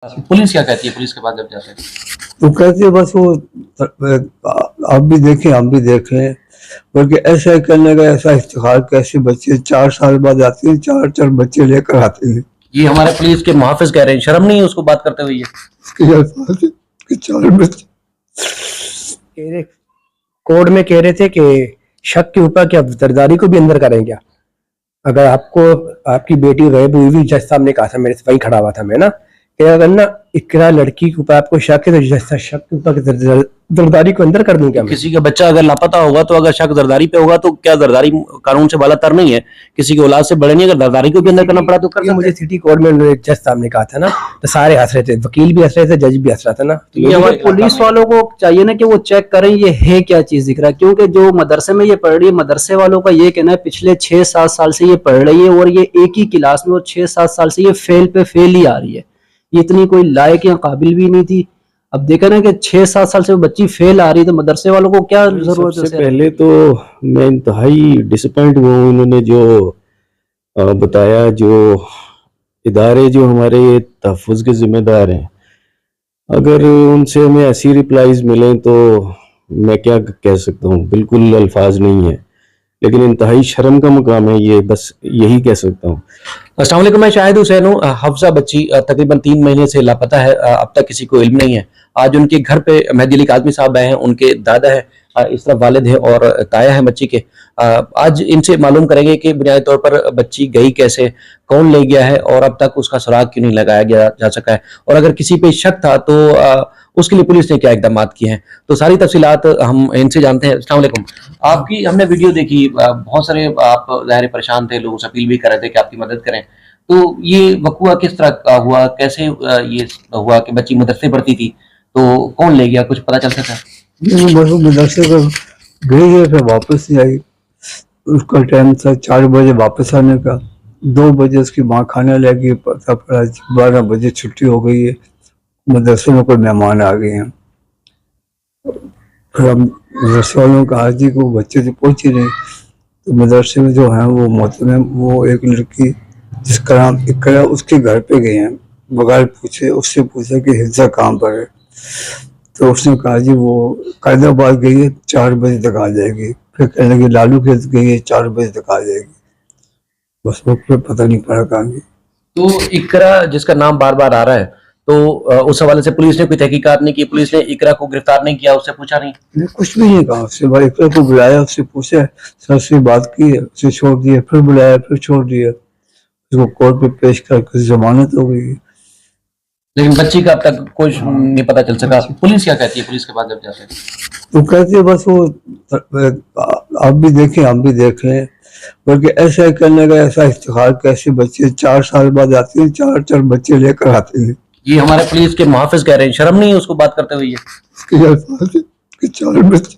Police क्या कहती है? पुलिस के पास जब जाते हैं तो कहती है बस वो आप भी देखें हम भी देखें, बल्कि ऐसा ही करने का ऐसा इफ्तिखार कैसे बच्चे 4 साल बाद आते हैं, 4 बच्चे लेकर आते हैं। ये हमारे पुलिस के मुहाफिज कह रहे हैं, शर्म नहीं है उसको बात करते हुए? इसके अल्फाज है कि 4 बच्चे कोर्ट में कह रहे थे कि शक के ऊपर क्या जरदारी को भी अंदर करें क्या? अगर आपको आपकी बेटी गायब हुई हुई, जज साहब ने कहा था, मेरे से वही खड़ा हुआ था मैं ना, कि अगर ना इकरा लड़की के ऊपर आपको शक है तो जज साहब शक के ऊपर जरदारी को अंदर कर दूं क्या? किसी का बच्चा अगर लापता होगा तो अगर शक जरदारी पे होगा तो क्या जरदारी कानून से बालातर नहीं है? किसी की औलाद से बड़े नहीं, अगर जरदारी को भी अंदर करना पड़ा तो कर सकते हैं। मुझे सिटी कोर्ट में जज साहब ने कहा था ना, तो सारे हंस रहे थे, वकील भी हंस रहे थे, जज भी हंस रहा था ना। तो ये हमारे पुलिस वालों को चाहिए ना कि वो चेक करें ये है क्या चीज दिख रहा है, क्योंकि जो मदरसे में ये पढ़ रही है, मदरसे वालों का ये कहना है पिछले 6-7 साल से ये पढ़ रही है और ये एक ही क्लास में और 6-7 साल से ये फेल पे फेल ही आ रही है। ये इतनी कोई लायक या काबिल भी नहीं थी। अब देखा ना कि 6-7 साल से बच्ची फेल आ रही है, तो मदरसे वालों को क्या जरूरत है? सबसे पहले तो मैं इंतहाई डिसअपॉइंट हुआ हूँ। इन्होंने जो बताया, जो इदारे जो हमारे तहफ़्फ़ुज़ के जिम्मेदार हैं, अगर उनसे हमें ऐसी रिप्लाईज मिलें तो मैं क्या कह सकता हूँ, बिल्कुल अल्फाज नहीं है, लेकिन इंतहाई शर्म का मुकाम है ये, बस यही कह सकता हूँ। अस्सलाम वालेकुम, मैं शाहिद हुसैन हूँ। हफ्सा बच्ची तकरीबन 3 महीने से लापता है, अब तक किसी को इल्म नहीं है। आज उनके घर पे मेहदी अली काज़मी साहब आए हैं, उनके दादा है, इस तरफ वालिद है और ताया है बच्ची के। आज इनसे मालूम करेंगे कि बुनियादी तौर पर बच्ची गई कैसे, कौन ले गया है और अब तक उसका सुराग क्यों नहीं लगाया जा सका है, और अगर किसी पे शक था तो उसके लिए पुलिस ने क्या इकदाम किए हैं, तो सारी तफसीलात हम इनसे जानते हैं। अस्सलाम वालेकुम, आपकी हमने वीडियो देखी, बहुत सारे आप ज़ाहिर परेशान थे, लोगों से अपील भी कर रहे थे कि आपकी मदद करें। तो ये वक़ुआ किस तरह का हुआ, कैसे ये हुआ कि बच्ची मदरसे पढ़ती थी, तो कौन ले गया, कुछ पता चल सका? मदरसे को गई है, फिर वापस नहीं आई। उसका टाइम था 4 बजे वापस आने का। 2 बजे उसकी माँ खाना ले गई, पता पड़ा 12 बजे छुट्टी हो गई है, मदरसे में कोई मेहमान आ गए हैं। फिर हम मदरसे वालों का हाजी को बच्चे तो पहुंची नहीं, तो मदरसे में जो है वो मोहतरम, वो एक लड़की जिसका नाम इकरा, उसके घर पे गए हैं बगैर पूछे। उससे पूछा कि हिफ्ज़ा कहाँ पर है, तो उसने कहा जी वो कायदाबाद गई है, 4 बजे तक आ जाएगी। फिर कहने लगी लालू खेत गई है, 4 बजे तक आ जाएगी। बस वो फिर पता नहीं पड़ा कहाँ गई। तो इकरा जिसका नाम बार बार आ रहा है, तो उस हवाले से पुलिस ने कोई तहकीकात नहीं की? पुलिस ने इकरा को गिरफ्तार नहीं किया, उससे पूछा नहीं? कुछ भी नहीं कहा उससे। भाई इकरा को बुलाया, उससे पूछा, सर से बात की है, उसे छोड़ दिया, फिर बुलाया, फिर छोड़ दिया। उसको कोर्ट में पेश करके जमानत हो गई। लेकिन बच्ची का अब तक कुछ नहीं पता चल सका। पुलिस क्या कहती है? पुलिस के पास जब जाते हैं तो कहती है बस वो आप भी देखें हम भी देखें, बल्कि ऐसा ही करने का ऐसा इफ्तिखार कैसे बच्चे 4 साल बाद आते हैं, 4 बच्चे लेकर आते हैं। ये हमारे पुलिस के मुहाफिज कह रहे हैं, शर्म नहीं है उसको बात करते हुए? इसके अल्फाज है कि 4 बच्चे।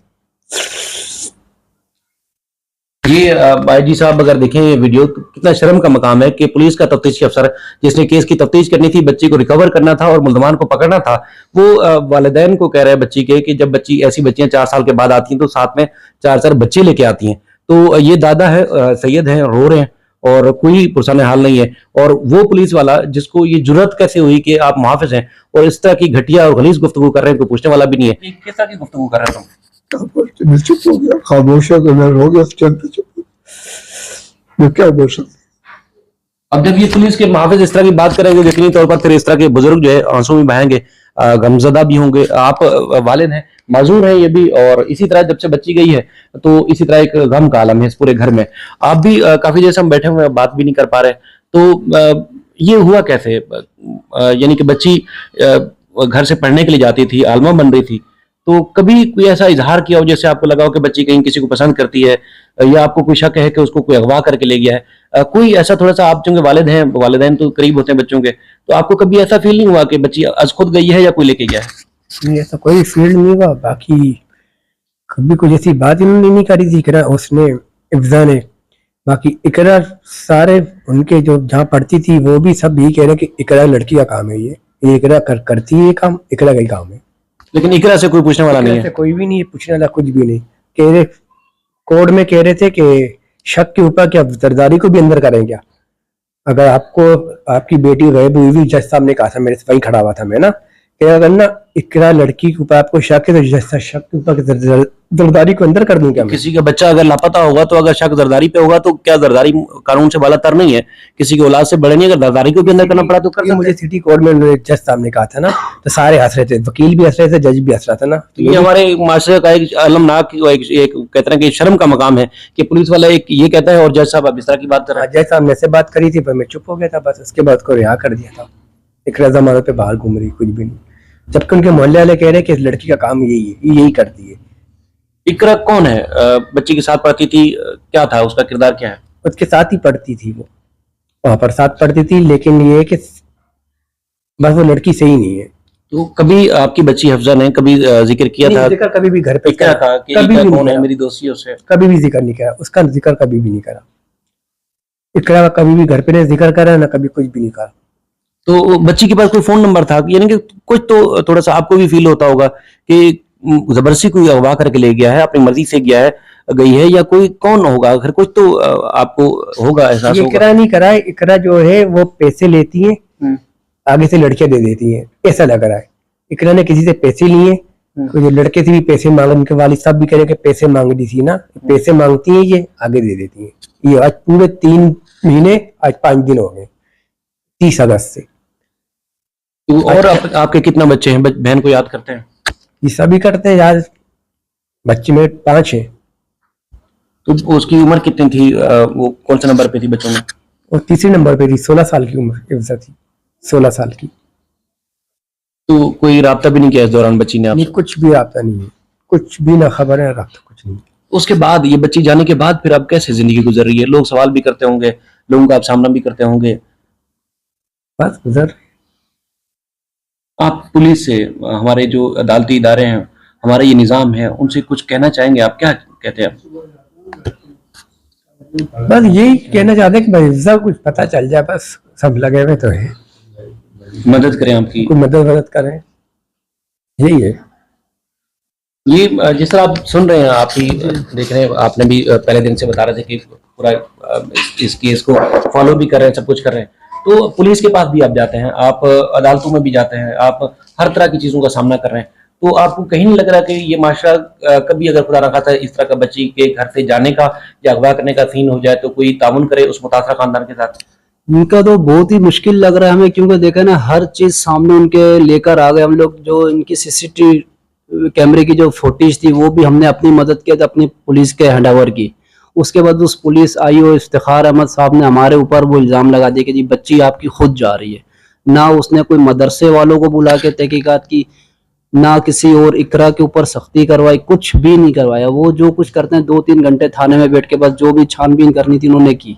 ये आईजी साहब अगर देखें ये वीडियो, तो कितना शर्म का मकाम है कि पुलिस का तफ्तीशी अफसर जिसने केस की तफ्तीश करनी थी, बच्ची को रिकवर करना था और मुल्ज़मान को पकड़ना था, वो वालिदैन को कह रहे हैं बच्ची के कि जब बच्ची ऐसी बच्चियां 4 साल के बाद आती हैं तो साथ में 4 बच्चे लेके आती हैं। तो ये दादा है, सैयद है, रो रहे हैं और कोई पुरसान हाल नहीं है। और वो पुलिस वाला जिसको ये जुर्रत कैसे हुई कि आप मुहाफिज हैं और इस तरह की घटिया और गलीज गुफ्तगू कर रहे हैं, कोई पूछने वाला भी नहीं है। किस तरह की गुफ्तगू कर रहे हैं तुम? चुप हो गया, खामोश हो गया, चुप। मैं क्या बोल सकता। अब जब ये पुलिस के मुहाफिज इस तरह की बात करेंगे, यकीनी तौर पर फिर इस तरह के बुजुर्ग जो है आंसू में बहाएंगे, गमजदा भी होंगे। आप वालिद हैं, माजूर हैं ये भी, और इसी तरह जब से बच्ची गई है तो इसी तरह एक गम का आलम है इस पूरे घर में। आप भी काफी देर से हम बैठे हुए हैं, बात भी नहीं कर पा रहे। तो ये हुआ कैसे? यानी कि बच्ची घर से पढ़ने के लिए जाती थी, आलमा बन रही थी, तो कभी कोई ऐसा इजहार किया हो जैसे आपको लगा हो कि बच्ची कहीं किसी को पसंद करती है, या आपको कोई शक है कि उसको कोई अगवा करके ले गया है? कोई ऐसा थोड़ा सा, आप चूंकि वालिद हैं, वालिदैन तो करीब होते हैं बच्चों के, तो आपको कभी ऐसा फील नहीं हुआ कि बच्ची आज खुद गई है या कोई लेके गया है? नहीं, ऐसा कोई फील्ड नहीं हुआ। बाकी कभी कुछ ऐसी बात इन्होंने नहीं करी थी इकरा, उसने, इफ्जा ने। बाकी इकरा सारे उनके जो जहाँ पढ़ती थी वो भी सब यही कह रहे हैं कि इकरा लड़की का काम है, ये इकरा करती है काम, इकरा का ही काम है। लेकिन इकरा से कोई पूछने वाला नहीं है? कोई भी नहीं है पूछने वाला, कुछ भी नहीं। कह रहे कोर्ट में कह रहे थे कि शक के ऊपर क्या जरदारी को भी अंदर करें क्या? अगर आपको आपकी बेटी गायब हुई हुई जज साहब ने कहा था, मेरे से वही खड़ा हुआ था मैं ना, कि अगर ना इकरा लड़की के ऊपर आपको शक है तो जज साहब शक के ऊपर जरदारी को अंदर कर दूं क्या मैं? किसी का बच्चा अगर लापता होगा तो अगर शक जरदारी पे होगा तो क्या जरदारी कानून से बालातर नहीं है? किसी की औलाद से बड़े नहीं, अगर जरदारी को भी अंदर करना पड़ा तो कर ये मुझे सिटी कोर्ट में जज साहब ने कहा था ना, तो सारे हंस रहे थे, वकील भी हंस रहे थे, जज भी हंस रहा था ना। तो ये हमारे माशरे का एक अलमनाक एक कहते हैं कि शर्म का मकाम है कि पुलिस वाला एक ये कहता है और जज साहब अब इस तरह की बात कर रहा है। जज साहब ने से बात करी थी पर मैं चुप हो गया था, बस उसके बाद को रिहा कर दिया था। इकरा जमानत पे बाहर घूम रही, कुछ भी नहीं, जबकि उनके मोहल्ले वाले कह रहे हैं कि इस लड़की का काम यही है, यही करती है। इकरा कौन है? बच्ची के साथ पढ़ती थी, क्या था उसका किरदार, क्या है? उसके साथ ही पढ़ती थी, वो वहां पर साथ पढ़ती थी, लेकिन ये है कि बस वो लड़की सही नहीं है। तो कभी आपकी बच्ची हफ्जा ने कभी जिक्र किया था जिक्र कभी भी घर पे इकरा का कि कभी इकरा भी कौन नहीं है, करा, मेरी दोस्ती है उससे? कभी भी जिक्र नहीं करा, उसका जिक्र कभी भी नहीं करा। इकरा का कभी भी घर पे नहीं जिक्र करा, ना कभी कुछ भी नहीं करा। तो बच्ची के पास कोई फोन नंबर था? यानी कि कुछ तो थोड़ा सा आपको भी फील होता होगा कि जबरदस्ती कोई अगवा करके ले गया है, अपनी मर्जी से गया है, गई है, या कोई कौन होगा, अगर कुछ तो आपको होगा, एहसास ये होगा। इकरा नहीं करा है, इकरा जो है वो पैसे लेती है, हम्म, आगे से लड़कियां दे देती हैं, ऐसा लग रहा है। इकरा ने किसी से पैसे लिए, तो ये लड़के से भी पैसे मांगे, उनके वालिद साहब भी कह रहे हैं कि पैसे मांग दी थी ना, पैसे मांगती है, ये आगे दे देती है। ये आज पूरे 3 महीने, आज 5 दिन हो गए, 30 अगस्त से। तो और आपके कितना बच्चे हैं? बहन को याद करते हैं? ये सभी करते हैं यार, बच्चे में 5 है। तो उसकी उम्र कितनी थी? वो कौन से नंबर पे थी बच्चों में? और तीसरे नंबर पे थी, 16 साल की उम्र इफ्जा थी, 16 साल की। तो कोई राब्ता भी नहीं किया इस दौरान बच्ची ने नहीं, आपसे? कुछ भी राब्ता नहीं है, कुछ भी ना खबर है, राब्ता कुछ नहीं। उसके बाद, ये बच्ची जाने के बाद फिर अब कैसे जिंदगी गुजर रही है? लोग सवाल भी करते होंगे, लोगों का आप सामना भी करते होंगे। बस गुजर। आप पुलिस से, हमारे जो अदालती इदारे हैं, हमारा ये निज़ाम है, उनसे कुछ कहना चाहेंगे? आप क्या कहते हैं? बस यही कहना चाहते हैं कि भाई इफ्जा कुछ पता चल जाए, बस सब लगे हुए तो है, मदद करें आपकी। कोई मदद करें, यही है। ये जिस तरह आप सुन रहे हैं, आप ही देख रहे हैं, आपने भी पहले दिन से बता रहे थे कि पूरा इस केस को फॉलो भी कर रहे हैं, सब कुछ कर रहे हैं। तो पुलिस के पास भी आप जाते हैं, आप अदालतों में भी जाते हैं, आप हर तरह की चीज़ों का सामना कर रहे हैं, तो आपको कहीं नहीं लग रहा कि ये माशरा कभी अगर खुदा ना खास्ता इस तरह का बच्ची के घर से जाने का या अगवा करने का सीन हो जाए तो कोई ताउन करे उस मुतासरा खानदान के साथ? इनका तो बहुत ही मुश्किल लग रहा है हमें, क्योंकि देखा ना, हर चीज सामने उनके लेकर आ गए हम लोग। जो इनकी सीसीटीवी कैमरे की जो फुटेज थी वो भी हमने अपनी मदद की, अपनी पुलिस के हैंडओवर की। उसके बाद उस पुलिस आईओ इफ्तिखार अहमद साहब ने हमारे ऊपर वो इल्जाम लगा दिया कि जी बच्ची आपकी खुद जा रही है। ना उसने कोई मदरसे वालों को बुला के तहकीकात की, ना किसी और इकरा के ऊपर सख्ती करवाई, कुछ भी नहीं करवाया। वो जो कुछ करते हैं 2-3 घंटे थाने में बैठ के बस जो भी छानबीन करनी थी उन्होंने की,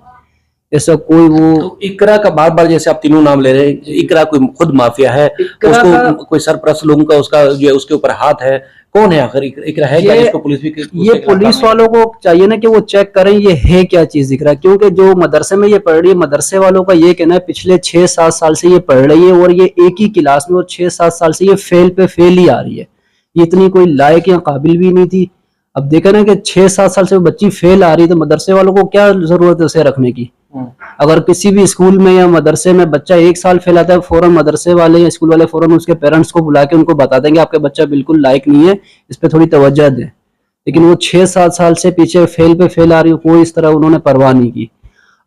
ऐसा कोई वो। तो इकरा का बार बार जैसे आप तीनों नाम ले रहे हैं, इकरा कोई खुद माफिया है? उसको कोई सरप्रस्त लोगों का उसका जो है उसके ऊपर हाथ है? कौन है आखिर इकरा? है क्या जिसको पुलिस भी ये पुलिस वालों को चाहिए ना कि वो चेक करें ये है क्या चीज दिख रहा है, क्योंकि जो मदरसे में ये पढ़ रही है, मदरसे वालों का ये कहना है पिछले 6-7 साल से ये पढ़ रही है और ये एक ही क्लास में, और 6-7 साल से ये फेल पे फेल ही आ रही है। ये इतनी कोई लायक या काबिल भी नहीं थी। अब देखा ना कि 6-7 साल से वो बच्ची फेल आ रही है, तो मदरसे वालों को क्या जरूरत है उसे रखने की? अगर किसी भी स्कूल में या मदरसे में बच्चा 1 साल फेल आता है, फौरन मदरसे वाले या स्कूल वाले फौरन उसके पेरेंट्स को बुला के उनको बता देंगे आपका बच्चा बिल्कुल लायक नहीं है, इस पे थोड़ी तवज्जो दें। लेकिन वो 6-7 साल से पीछे फेल पे फेल आ रही है, कोई इस तरह उन्होंने परवाह नहीं की।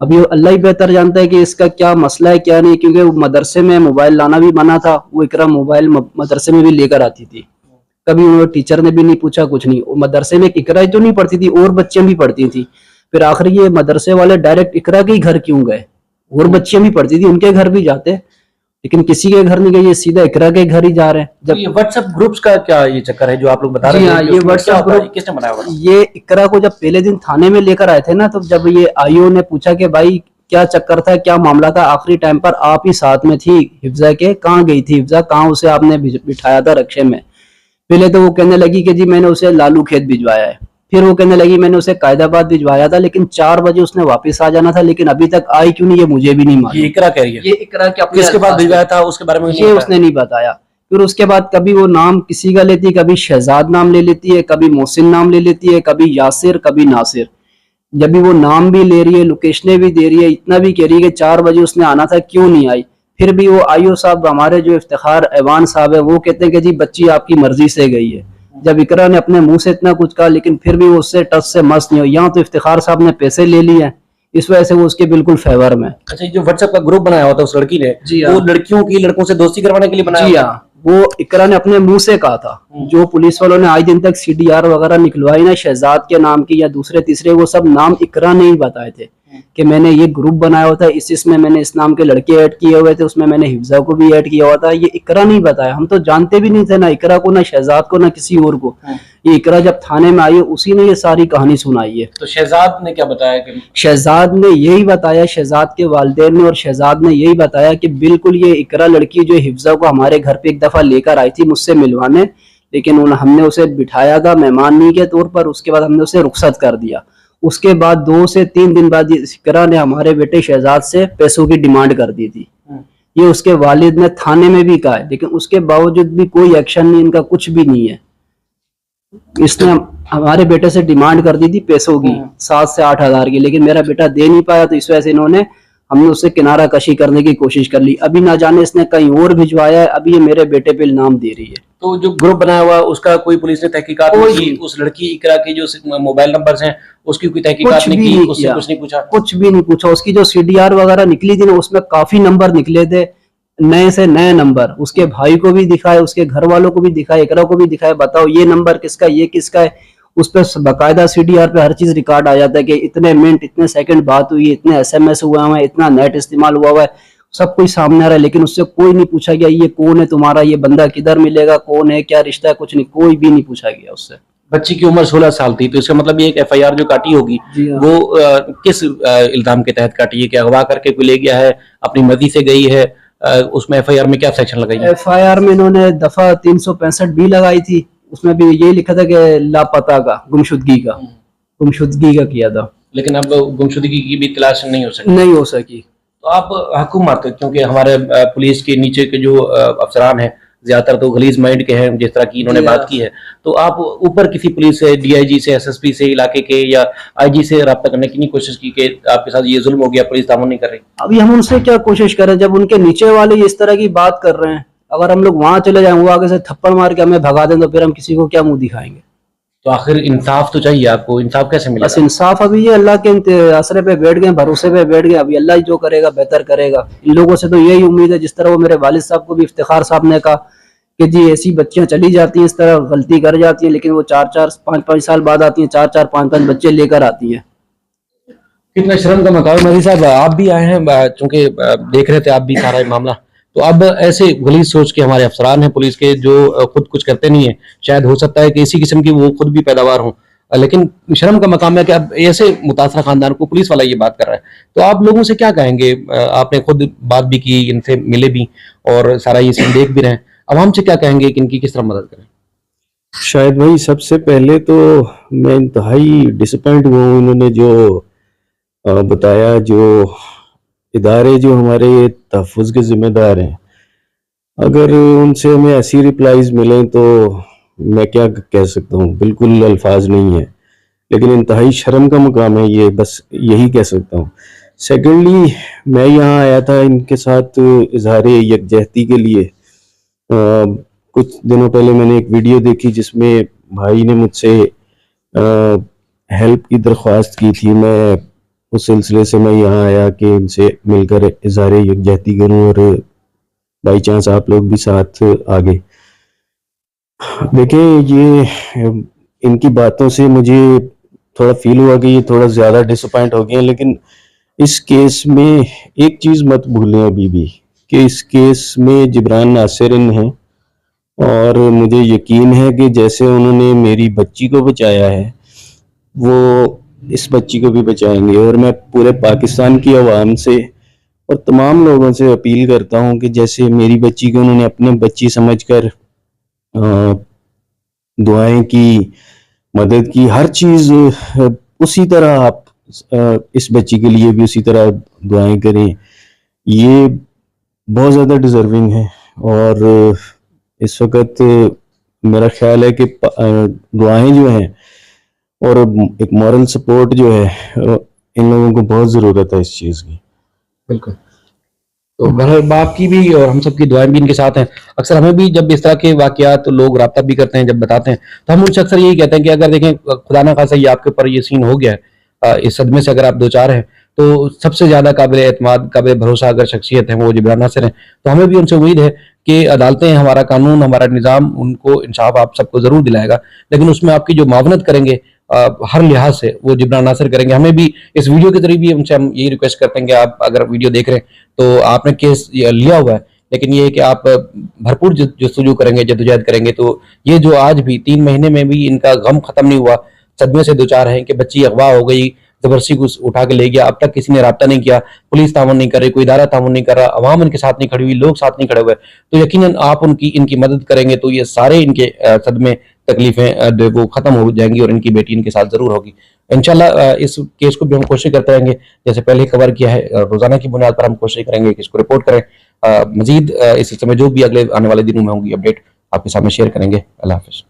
अब ये अल्लाह ही बेहतर जानता है कि इसका क्या मसला है क्या नहीं, क्योंकि मदरसे में मोबाइल लाना भी मना था। वो इकरा मोबाइल मदरसे में भी लेकर आती थी, कभी उन्होंने टीचर ने भी नहीं पूछा, कुछ नहीं। मदरसे में इकरा ही तो नहीं पढ़ती थी, और बच्चियां भी पढ़ती थी। फिर आखिर ये मदरसे वाले डायरेक्ट इकरा के ही घर क्यों गए? और बच्चियां भी पढ़ती थी, उनके घर भी जाते, लेकिन किसी के घर नहीं गए, ये सीधा इकरा के घर ही जा रहे हैं। जब ये व्हाट्सएप ग्रुप्स का क्या ये चक्कर है जो आप लोग बता रहे हैं? ये व्हाट्सएप ग्रुप किसने बनाया होगा? ये इकरा को जब पहले दिन थाने में लेकर आए थे ना, तो जब ये आईओ ने पूछा कि भाई क्या चक्कर था, क्या मामला था, आखिरी टाइम पर आप ही साथ में थी हिफ्जा के, कहाँ गई थी हिफ्जा, कहाँ उसे आपने बिठाया था रक्शे में? पहले तो वो कहने लगी कि जी मैंने उसे लालू खेत भिजवाया है। फिर वो कहने लगी मैंने उसे कायदाबाद भिजवाया था, लेकिन 4 बजे उसने वापस आ जाना था, लेकिन अभी तक आई क्यों नहीं ये मुझे भी नहीं मालूम। ये इकरा कह रही है? ये इकरा के अपने किसके पास भिजवाया था उसके बारे में ये उसने नहीं बताया। फिर उसके बाद कभी वो नाम किसी का लेती है, कभी शहजाद नाम ले लेती है, कभी मोहसिन नाम ले लेती है, कभी यासिर, कभी नासिर। जब भी वो नाम भी ले रही है, लोकेशनें भी दे रही है, इतना भी कह रही है कि 4 बजे उसने आना था, क्यों नहीं आई। फिर भी वो आईओ साहब, हमारे जो इफ्तिखार ऐवान साहब है, वो कहते हैं कि जी बच्ची आपकी मर्जी से गई है। जब इकरा ने अपने मुंह से इतना कुछ कहा, लेकिन फिर भी वो उससे टच से मस नहीं हो। यहाँ तो इफ्तिखार साहब ने पैसे ले लिए हैं, इस वजह से वो उसके बिल्कुल फेवर में। अच्छा, ये जो व्हाट्सएप का ग्रुप बनाया हुआ था उस लड़की ने, जी हाँ। वो लड़कियों की लड़कों से दोस्ती करवाने के लिए बनाया जी हुआ था? हाँ, वो इकरा ने अपने मुंह से कहा था। जो पुलिस वालों ने आज दिन तक सीडीआर वगैरह निकलवाई ना, शहजाद के नाम की या दूसरे तीसरे, वो सब नाम इकरा ने ही बताए थे कि मैंने ये ग्रुप बनाया हुआ था, इसमें मैंने इस नाम के लड़के ऐड किए हुए थे, उसमें मैंने हिफ्जा को भी ऐड किया हुआ था। ये इकरा नहीं बताया, हम तो जानते भी नहीं थे ना इकरा को, ना शहजाद को, ना किसी और को। ये इकरा जब थाने में आई है, उसी ने ये सारी कहानी सुनाई है। तो शहजाद ने क्या बताया कि शहजाद ने यही बताया, शहजाद के वालिदैन ने और शहजाद ने यही बताया कि बिल्कुल ये इकरा लड़की जो हिफ्जा को हमारे घर पे एक दफा लेकर आई थी मुझसे मिलवाने, लेकिन हमने उसे बिठाया था मेहमानी के तौर पर, उसके बाद हमने उसे रुखसत कर दिया। उसके बाद 2 से 3 दिन बाद इकरा ने हमारे बेटे शहजाद से पैसों की डिमांड कर दी थी। ये उसके वालिद ने थाने में भी कहा है, लेकिन उसके बावजूद भी कोई एक्शन नहीं, इनका कुछ भी नहीं है। इसने हमारे बेटे से डिमांड कर दी थी पैसों की 7 से 8 हजार की, लेकिन मेरा बेटा दे नहीं पाया, तो इस वजह से हमने उससे किनारा कशी करने की कोशिश कर ली। अभी ना जाने इसने कहीं और भिजवाया है, अभी ये मेरे बेटे पे इल्जाम दे रही है। तो जो ग्रुप बनाया हुआ उसका कोई पुलिस ने तहकीकात कोई नहीं की? उस लड़की इकरा के जो मोबाइल नंबर्स हैं उसकी कोई तहकीकात कुछ नहीं भी की? नहीं उससे किया, कुछ नहीं पूछा? कुछ भी नहीं पूछा। उसकी जो सीडीआर वगैरह निकली थी ना, उसमें काफी नंबर निकले थे, नए से नए नंबर। उसके भाई को भी दिखाए, उसके घर वालों को भी दिखाए, इकरा को भी दिखाए, बताओ ये नंबर किसका, ये किसका है। उस पर बाकायदा सीडीआर पे हर चीज रिकॉर्ड आ जाता है कि इतने मिनट, इतने सेकंड बात हुई, इतने एसएमएस हुआ है, इतना नेट इस्तेमाल हुआ हुआ है, सब कुछ सामने आ रहा है। लेकिन उससे कोई नहीं पूछा गया ये कौन है तुम्हारा, ये बंदा किधर मिलेगा, कौन है, क्या रिश्ता है, कुछ नहीं, कोई भी नहीं पूछा गया उससे। बच्ची की उम्र 16 साल थी, तो इसका मतलब ये एक एफआईआर जो काटी होगी जी हाँ। वो किस इल्जाम के तहत काटी है? कि अगवा करके कोई ले गया है, अपनी मर्जी से गई है? उसमें एफआईआर में क्या सेक्शन लगाई है? एफआईआर में इन्होंने दफा 365 भी लगाई थी, उसमें भी यही लिखा था कि लापता का, गुमशुदगी का किया था, लेकिन अब गुमशुदगी की भी तलाश नहीं हो सकी। नहीं हो सकी। तो आप हुकूमत, क्योंकि हमारे पुलिस के नीचे के जो अफसरान हैं ज्यादातर तो गलीज माइंड के हैं, जिस तरह की इन्होंने जी बात हाँ। की है, तो आप ऊपर किसी पुलिस से, डीआईजी से, एसएसपी से, इलाके के या आईजी से रब्ता करने की नहीं कोशिश की कि आपके साथ ये जुल्म हो गया, पुलिस तामुन नहीं कर रही? अभी हम उनसे क्या कोशिश करें जब उनके नीचे वाले इस तरह की बात कर रहे हैं? अगर हम लोग वहां चले जाएं, वो आगे से थप्पड़ मार के हमें भगा दें, तो फिर हम किसी को क्या मुंह दिखाएंगे? तो आखिर इंसाफ तो चाहिए आपको, इंसाफ कैसे मिलेगा? बस इंसाफ अभी ये अल्लाह के आसरे पे बैठ गए, भरोसे पे बैठ गए, अभी अल्लाह ही जो करेगा बेहतर करेगा। इन लोगों से तो यही उम्मीद है, जिस तरह वो मेरे वालिद साहब को भी, इफ्तिखार साहब ने कहा कि जी ऐसी बच्चियां चली जाती हैं, इस तरह गलती कर जाती हैं, लेकिन वो 4-4, 5-5 साल बाद आती हैं, 4-4, 5-5 बच्चे लेकर आती हैं। कितना शर्म का मकाम। मजी साहब, आप भी आए हैं, चूंकि देख रहे थे आप भी सारा ये मामला, तो अब ऐसे गलीज सोच के हमारे अफसरान हैं पुलिस के जो खुद कुछ करते नहीं है, शायद हो सकता है कि इसी किस्म की वो खुद भी पैदावार हों, लेकिन शर्म का मकाम है कि अब ऐसे मुतासरा खानदान को पुलिस वाला ये बात कर रहा है। तो आप लोगों से क्या कहेंगे? आपने खुद बात भी की, इनसे मिले भी और सारा ये सीन देख भी रहे हैं, आवाम से क्या कहेंगे कि इनकी किस तरह मदद करें? शायद भाई सबसे पहले तो मैं इंतहाई डिसअपॉइंट हुआ हूँ। इन्होंने जो बताया, जो इदारे जो हमारे तहफ़्फ़ुज़ के ज़िम्मेदार हैं, अगर उनसे हमें ऐसी रिप्लाईज मिलें तो मैं क्या कह सकता हूँ, बिल्कुल अल्फाज नहीं है, लेकिन इंतहाई शर्म का मुकाम है ये, बस यही कह सकता हूँ। सेकेंडली, मैं यहाँ आया था इनके साथ इजहार यकजहती के लिए। कुछ दिनों पहले मैंने एक वीडियो देखी जिसमें भाई ने मुझसे हेल्प की दरख्वास्त की थी। मैं उस सिलसिले से मैं यहाँ आया कि इनसे मिलकर इजहार यकजहती करूँ और बाई चांस आप लोग भी साथ आ गए। देखिए, ये इनकी बातों से मुझे थोड़ा फील हुआ कि ये थोड़ा ज़्यादा डिसअपॉइंट हो गए हैं, लेकिन इस केस में एक चीज़ मत भूलें अभी भी, कि इस केस में जिब्रान नासिरिन हैं, और मुझे यकीन है कि जैसे उन्होंने मेरी बच्ची को बचाया है वो इस बच्ची को भी बचाएंगे। और मैं पूरे पाकिस्तान की आवाम से और तमाम लोगों से अपील करता हूं कि जैसे मेरी बच्ची को उन्होंने अपने बच्ची समझकर दुआएं की, मदद की, हर चीज़ उसी तरह आप इस बच्ची के लिए भी उसी तरह दुआएं करें। ये बहुत ज़्यादा डिज़र्विंग है और इस वक्त मेरा ख्याल है कि दुआएं जो हैं और एक मॉरल सपोर्ट जो है इन लोगों को बहुत ज़रूरत है इस चीज़ की। बिल्कुल। तो बहरहाल बाप की भी और हम सबकी दुआएं भी इनके साथ हैं। अक्सर हमें भी जब इस तरह के वाकयात तो लोग राब्ता भी करते हैं, जब बताते हैं तो हम उनसे अक्सर यही कहते हैं कि अगर देखें खुदा ना खासा ये आपके ऊपर ये सीन हो गया है, इस सदमे से अगर आप दो चार हैं, तो सबसे ज्यादा काबिल एतमाद काबिल भरोसा अगर शख्सियत है वो जिब्रान नासिर हैं। तो हमें भी उनसे उम्मीद है कि अदालतें, हमारा कानून, हमारा निज़ाम उनको इंसाफ आप सबको जरूर दिलाएगा, लेकिन उसमें आपकी जो मावनत करेंगे हर लिहाज से वो जिब्रान नासिर करेंगे। हमें भी इस वीडियो के जरिए भी उनसे हम यही रिक्वेस्ट करते हैं कि आप अगर वीडियो देख रहे हैं तो आपने केस लिया हुआ है, लेकिन ये है कि आप भरपूर जस्तुजू करेंगे, जद्दोजहद करेंगे, तो ये जो आज भी 3 महीने में भी इनका गम खत्म नहीं हुआ, सदमे से दो चार हैं कि बच्ची अगवा हो गई, जबरदस्ती को उठा के ले गया, अब तक किसी ने राब्ता नहीं किया, पुलिस ताउन नहीं कर रही, कोई इदारा ताउन नहीं कर रहा, अवाम इनके साथ नहीं खड़ी हुई, लोग साथ नहीं खड़े हुए, तो यकीनन आप इनकी मदद करेंगे तो ये सारे इनके सदमे तकलीफें जो वो खत्म हो जाएंगी और इनकी बेटी इनके साथ जरूर होगी इंशाल्लाह। इस केस को भी हम कोशिश करते रहेंगे, जैसे पहले कवर किया है, रोजाना की बुनियाद पर हम कोशिश करेंगे कि इसको रिपोर्ट करें। मजीद इस समय जो भी अगले आने वाले दिनों में होंगी अपडेट आपके सामने शेयर करेंगे। अल्लाह हाफिज।